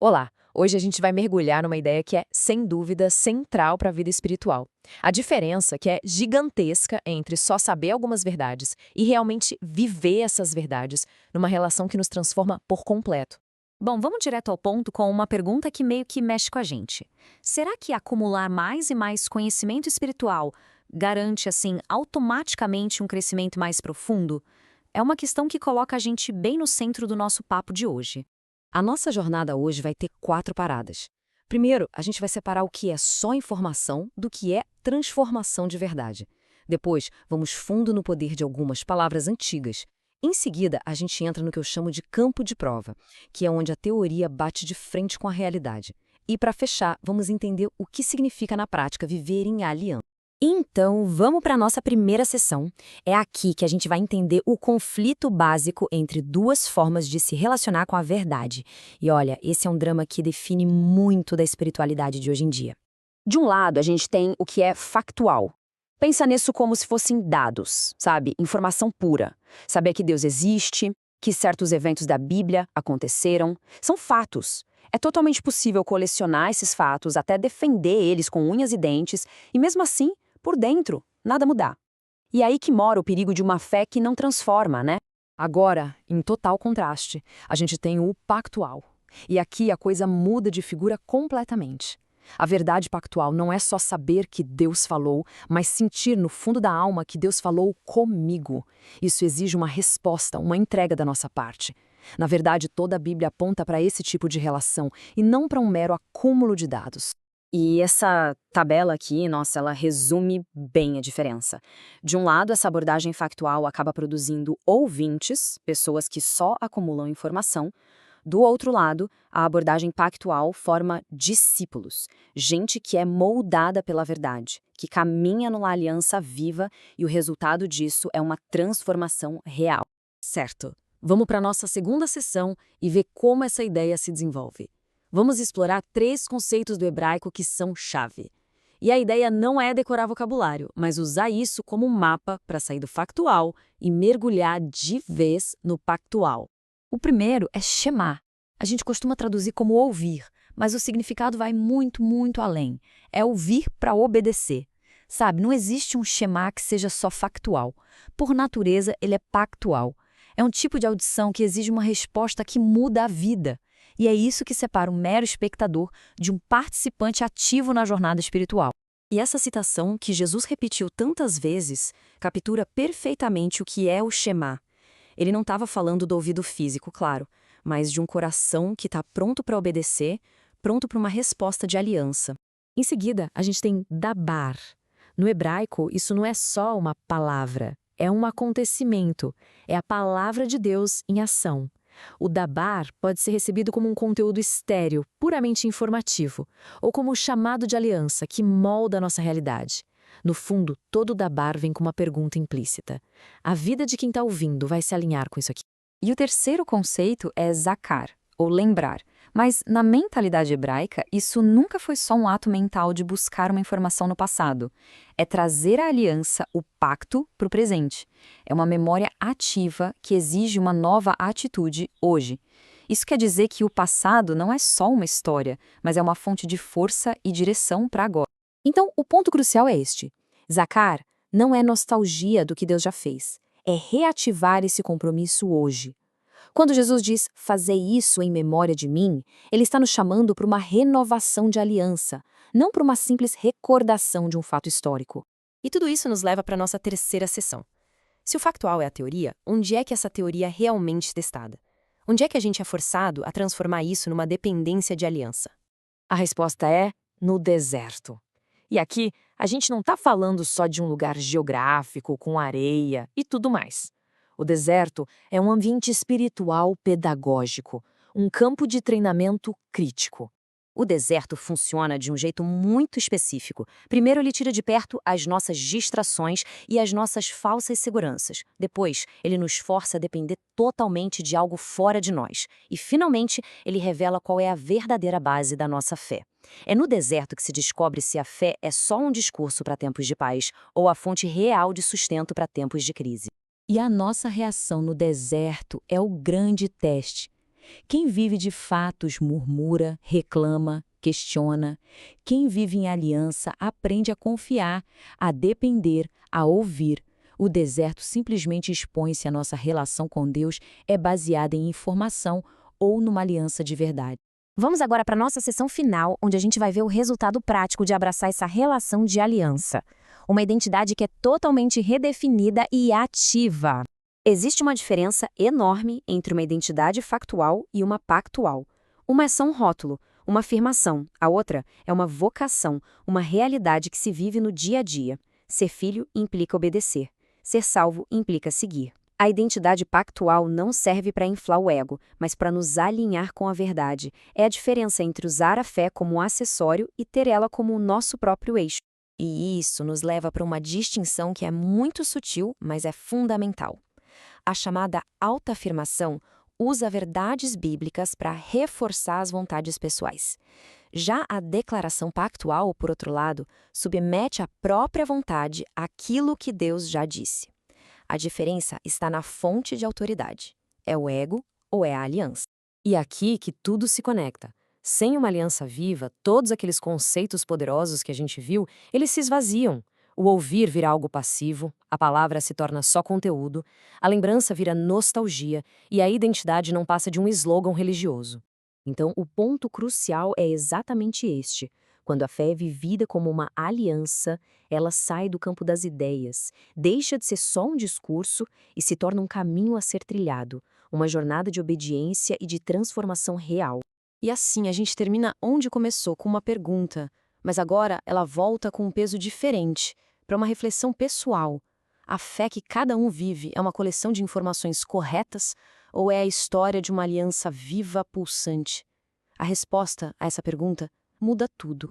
Olá! Hoje a gente vai mergulhar numa ideia que é, sem dúvida, central para a vida espiritual. A diferença que é gigantesca entre só saber algumas verdades e realmente viver essas verdades numa relação que nos transforma por completo. Bom, vamos direto ao ponto com uma pergunta que meio que mexe com a gente. Será que acumular mais e mais conhecimento espiritual garante, assim, automaticamente um crescimento mais profundo? É uma questão que coloca a gente bem no centro do nosso papo de hoje. A nossa jornada hoje vai ter 4 paradas. Primeiro, a gente vai separar o que é só informação do que é transformação de verdade. Depois, vamos fundo no poder de algumas palavras antigas. Em seguida, a gente entra no que eu chamo de campo de prova, que é onde a teoria bate de frente com a realidade. E para fechar, vamos entender o que significa na prática viver em aliança. Então, vamos para a nossa primeira sessão. É aqui que a gente vai entender o conflito básico entre duas formas de se relacionar com a verdade. E olha, esse é um drama que define muito da espiritualidade de hoje em dia. De um lado, a gente tem o que é factual. Pensa nisso como se fossem dados, sabe? Informação pura. Saber que Deus existe, que certos eventos da Bíblia aconteceram, são fatos. É totalmente possível colecionar esses fatos, até defender eles com unhas e dentes, e mesmo assim, por dentro, nada mudar. E é aí que mora o perigo de uma fé que não transforma, né? Agora, em total contraste, a gente tem o pactual. E aqui a coisa muda de figura completamente. A verdade pactual não é só saber que Deus falou, mas sentir no fundo da alma que Deus falou comigo. Isso exige uma resposta, uma entrega da nossa parte. Na verdade, toda a Bíblia aponta para esse tipo de relação e não para um mero acúmulo de dados. E essa tabela aqui, nossa, ela resume bem a diferença. De um lado, essa abordagem factual acaba produzindo ouvintes, pessoas que só acumulam informação. Do outro lado, a abordagem pactual forma discípulos, gente que é moldada pela verdade, que caminha numa aliança viva e o resultado disso é uma transformação real. Certo. Vamos para a nossa segunda sessão e ver como essa ideia se desenvolve. Vamos explorar 3 conceitos do hebraico que são chave. E a ideia não é decorar vocabulário, mas usar isso como um mapa para sair do factual e mergulhar de vez no pactual. O primeiro é Shema. A gente costuma traduzir como ouvir, mas o significado vai muito, muito além. É ouvir para obedecer. Sabe, não existe um Shema que seja só factual. Por natureza, ele é pactual. É um tipo de audição que exige uma resposta que muda a vida. E é isso que separa um mero espectador de um participante ativo na jornada espiritual. E essa citação, que Jesus repetiu tantas vezes, captura perfeitamente o que é o Shema. Ele não estava falando do ouvido físico, claro, mas de um coração que está pronto para obedecer, pronto para uma resposta de aliança. Em seguida, a gente tem dabar. No hebraico, isso não é só uma palavra, é um acontecimento, é a palavra de Deus em ação. O dabar pode ser recebido como um conteúdo estéril, puramente informativo, ou como um chamado de aliança que molda a nossa realidade. No fundo, todo dabar vem com uma pergunta implícita. A vida de quem está ouvindo vai se alinhar com isso aqui. E o terceiro conceito é zakar, ou lembrar. Mas na mentalidade hebraica, isso nunca foi só um ato mental de buscar uma informação no passado. É trazer a aliança, o pacto, para o presente. É uma memória ativa que exige uma nova atitude hoje. Isso quer dizer que o passado não é só uma história, mas é uma fonte de força e direção para agora. Então, o ponto crucial é este. Zakar não é nostalgia do que Deus já fez. É reativar esse compromisso hoje. Quando Jesus diz, fazei isso em memória de mim, ele está nos chamando para uma renovação de aliança, não para uma simples recordação de um fato histórico. E tudo isso nos leva para a nossa terceira sessão. Se o factual é a teoria, onde é que essa teoria é realmente testada? Onde é que a gente é forçado a transformar isso numa dependência de aliança? A resposta é no deserto. E aqui, a gente não está falando só de um lugar geográfico, com areia e tudo mais. O deserto é um ambiente espiritual pedagógico, um campo de treinamento crítico. O deserto funciona de um jeito muito específico. Primeiro, ele tira de perto as nossas distrações e as nossas falsas seguranças. Depois, ele nos força a depender totalmente de algo fora de nós. E, finalmente, ele revela qual é a verdadeira base da nossa fé. É no deserto que se descobre se a fé é só um discurso para tempos de paz ou a fonte real de sustento para tempos de crise. E a nossa reação no deserto é o grande teste. Quem vive de fatos murmura, reclama, questiona. Quem vive em aliança aprende a confiar, a depender, a ouvir. O deserto simplesmente expõe se a nossa relação com Deus é baseada em informação ou numa aliança de verdade. Vamos agora para a nossa sessão final, onde a gente vai ver o resultado prático de abraçar essa relação de aliança. Uma identidade que é totalmente redefinida e ativa. Existe uma diferença enorme entre uma identidade factual e uma pactual. Uma é só um rótulo, uma afirmação. A outra é uma vocação, uma realidade que se vive no dia a dia. Ser filho implica obedecer. Ser salvo implica seguir. A identidade pactual não serve para inflar o ego, mas para nos alinhar com a verdade. É a diferença entre usar a fé como um acessório e ter ela como o nosso próprio eixo. E isso nos leva para uma distinção que é muito sutil, mas é fundamental. A chamada autoafirmação usa verdades bíblicas para reforçar as vontades pessoais. Já a declaração pactual, por outro lado, submete a própria vontade àquilo que Deus já disse. A diferença está na fonte de autoridade. É o ego ou é a aliança? E aqui que tudo se conecta. Sem uma aliança viva, todos aqueles conceitos poderosos que a gente viu, eles se esvaziam. O ouvir vira algo passivo, a palavra se torna só conteúdo, a lembrança vira nostalgia e a identidade não passa de um slogan religioso. Então, o ponto crucial é exatamente este. Quando a fé é vivida como uma aliança, ela sai do campo das ideias, deixa de ser só um discurso e se torna um caminho a ser trilhado, uma jornada de obediência e de transformação real. E assim a gente termina onde começou, com uma pergunta, mas agora ela volta com um peso diferente, para uma reflexão pessoal. A fé que cada um vive é uma coleção de informações corretas ou é a história de uma aliança viva, pulsante? A resposta a essa pergunta muda tudo.